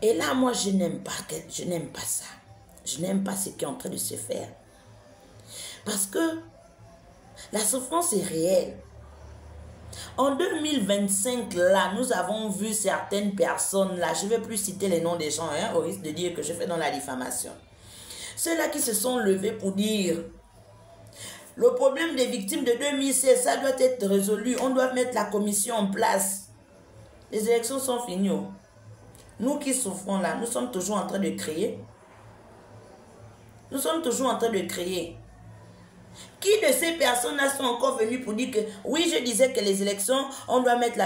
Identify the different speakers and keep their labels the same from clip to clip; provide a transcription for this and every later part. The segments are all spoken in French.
Speaker 1: Et là, moi, je n'aime pas ça. Je n'aime pas ce qui est en train de se faire. Parce que la souffrance est réelle. En 2025, là, nous avons vu certaines personnes, là, je ne vais plus citer les noms des gens, au risque de dire que je fais dans la diffamation. Ceux-là qui se sont levés pour dire, le problème des victimes de 2016, ça doit être résolu, on doit mettre la commission en place. Les élections sont finies. Nous qui souffrons là, nous sommes toujours en train de crier. Nous sommes toujours en train de crier. Qui de ces personnes-là sont encore venues pour dire que oui, je disais que les élections, on doit mettre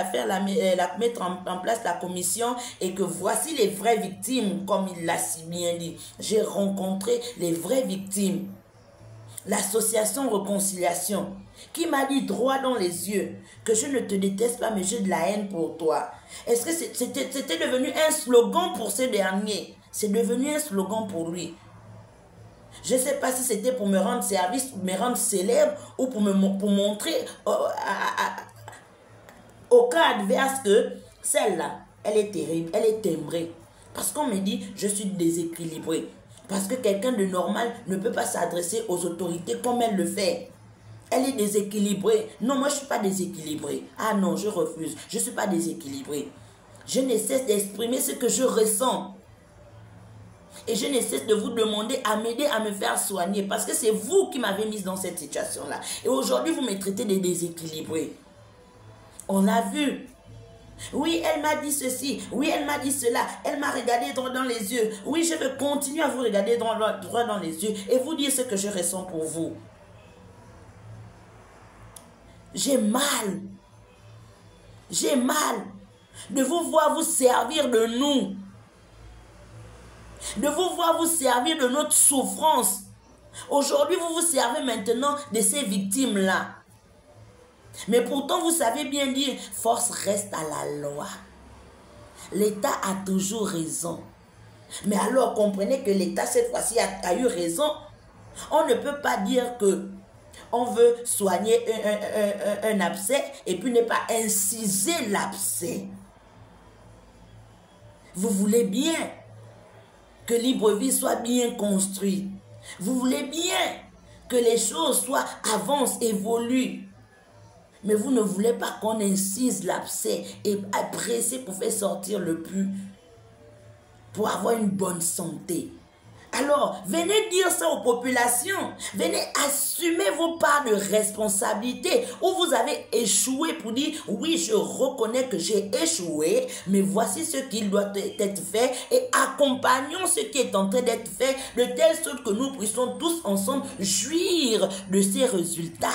Speaker 1: mettre en place la commission et que voici les vraies victimes, comme il l'a si bien dit. J'ai rencontré les vraies victimes. L'association Réconciliation, qui m'a dit droit dans les yeux que je ne te déteste pas, mais j'ai de la haine pour toi. Est-ce que c'était devenu un slogan pour ce dernier? C'est devenu un slogan pour lui. Je ne sais pas si c'était pour me rendre service, pour me rendre célèbre ou pour montrer au cas adverse que celle-là, elle est terrible, elle est timbrée. Parce qu'on me dit, je suis déséquilibrée. Parce que quelqu'un de normal ne peut pas s'adresser aux autorités comme elle le fait. Elle est déséquilibrée. Non, moi je ne suis pas déséquilibrée. Ah non, je refuse. Je ne suis pas déséquilibrée. Je ne cesse d'exprimer ce que je ressens. Et je ne cesse de vous demander à m'aider à me faire soigner. Parce que c'est vous qui m'avez mise dans cette situation-là. Et aujourd'hui, vous me traitez de déséquilibrée. On l'a vu. Oui, elle m'a dit ceci. Oui, elle m'a dit cela. Elle m'a regardé droit dans les yeux. Oui, je veux continuer à vous regarder droit dans les yeux et vous dire ce que je ressens pour vous. J'ai mal. J'ai mal de vous voir vous servir de nous. De vous voir vous servir de notre souffrance. Aujourd'hui, vous vous servez maintenant de ces victimes-là. Mais pourtant, vous savez bien dire, force reste à la loi. L'État a toujours raison. Mais alors, comprenez que l'État, cette fois-ci, a eu raison. On ne peut pas dire que on veut soigner un abcès et puis ne pas inciser l'abcès. Vous voulez bien que Libreville soit bien construite. Vous voulez bien que les choses avancent, évoluent. Mais vous ne voulez pas qu'on incise l'abcès et presser pour faire sortir le pus, pour avoir une bonne santé. Alors, venez dire ça aux populations. Venez assumer vos parts de responsabilité où vous avez échoué pour dire, oui, je reconnais que j'ai échoué, mais voici ce qui doit être fait et accompagnons ce qui est en train d'être fait de telle sorte que nous puissions tous ensemble jouir de ces résultats.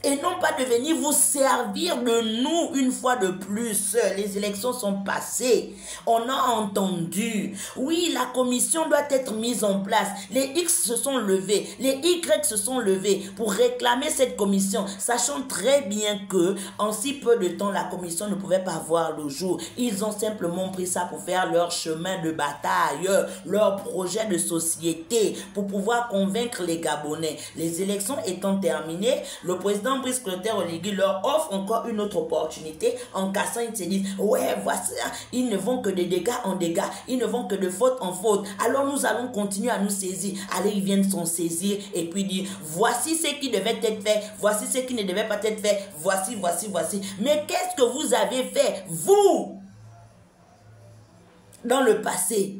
Speaker 1: Et non pas de venir vous servir de nous une fois de plus. Les élections sont passées. On a entendu. Oui, la commission doit être mise en place. Les X se sont levés. Les Y se sont levés pour réclamer cette commission. Sachant très bien que en si peu de temps, la commission ne pouvait pas voir le jour. Ils ont simplement pris ça pour faire leur chemin de bataille, leur projet de société, pour pouvoir convaincre les Gabonais. Les élections étant terminées, le président Brice Clotaire Oligui leur offre encore une autre opportunité en cassant. Ils se disent, ouais, voici, ils ne vont que de dégâts en dégâts, ils ne vont que de faute en faute. Alors nous allons continuer à nous saisir. Allez, ils viennent s'en saisir et puis dire, voici ce qui devait être fait, voici ce qui ne devait pas être fait, voici. Mais qu'est-ce que vous avez fait, vous, dans le passé?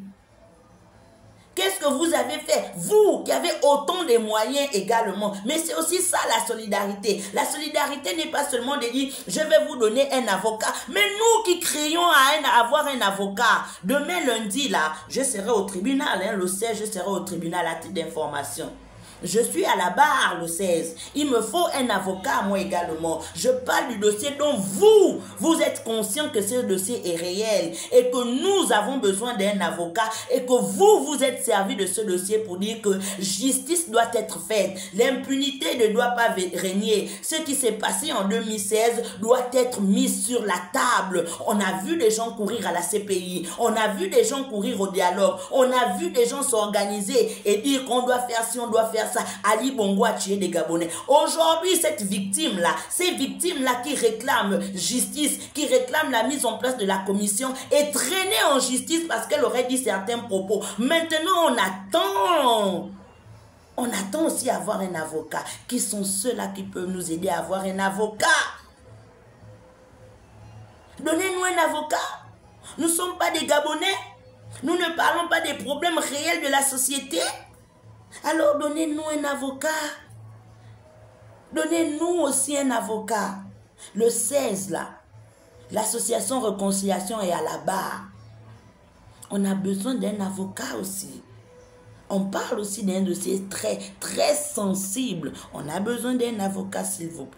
Speaker 1: Qu'est-ce que vous avez fait? Vous qui avez autant de moyens également. Mais c'est aussi ça la solidarité. La solidarité n'est pas seulement de dire je vais vous donner un avocat. Mais nous qui crions à avoir un avocat. Demain lundi là, je serai au tribunal. Le 16, je serai au tribunal à titre d'information. Je suis à la barre le 16. Il me faut un avocat, moi également. Je parle du dossier dont vous êtes conscient que ce dossier est réel et que nous avons besoin d'un avocat et que vous êtes servi de ce dossier pour dire que justice doit être faite. L'impunité ne doit pas régner. Ce qui s'est passé en 2016 doit être mis sur la table. On a vu des gens courir à la CPI. On a vu des gens courir au dialogue. On a vu des gens s'organiser et dire qu'on doit faire ci, on doit faire Kinshasa, Ali Bongo a tué des Gabonais. Aujourd'hui, cette victime-là, ces victimes-là qui réclament justice, qui réclament la mise en place de la commission, est traînée en justice parce qu'elle aurait dit certains propos. Maintenant, on attend. On attend aussi avoir un avocat. Qui sont ceux-là qui peuvent nous aider à avoir un avocat? Donnez-nous un avocat. Nous ne sommes pas des Gabonais. Nous ne parlons pas des problèmes réels de la société. Alors donnez-nous un avocat. Donnez-nous aussi un avocat. Le 16 là, l'association Réconciliation est à la barre. On a besoin d'un avocat aussi. On parle aussi d'un dossier très, très sensible. On a besoin d'un avocat, s'il vous plaît.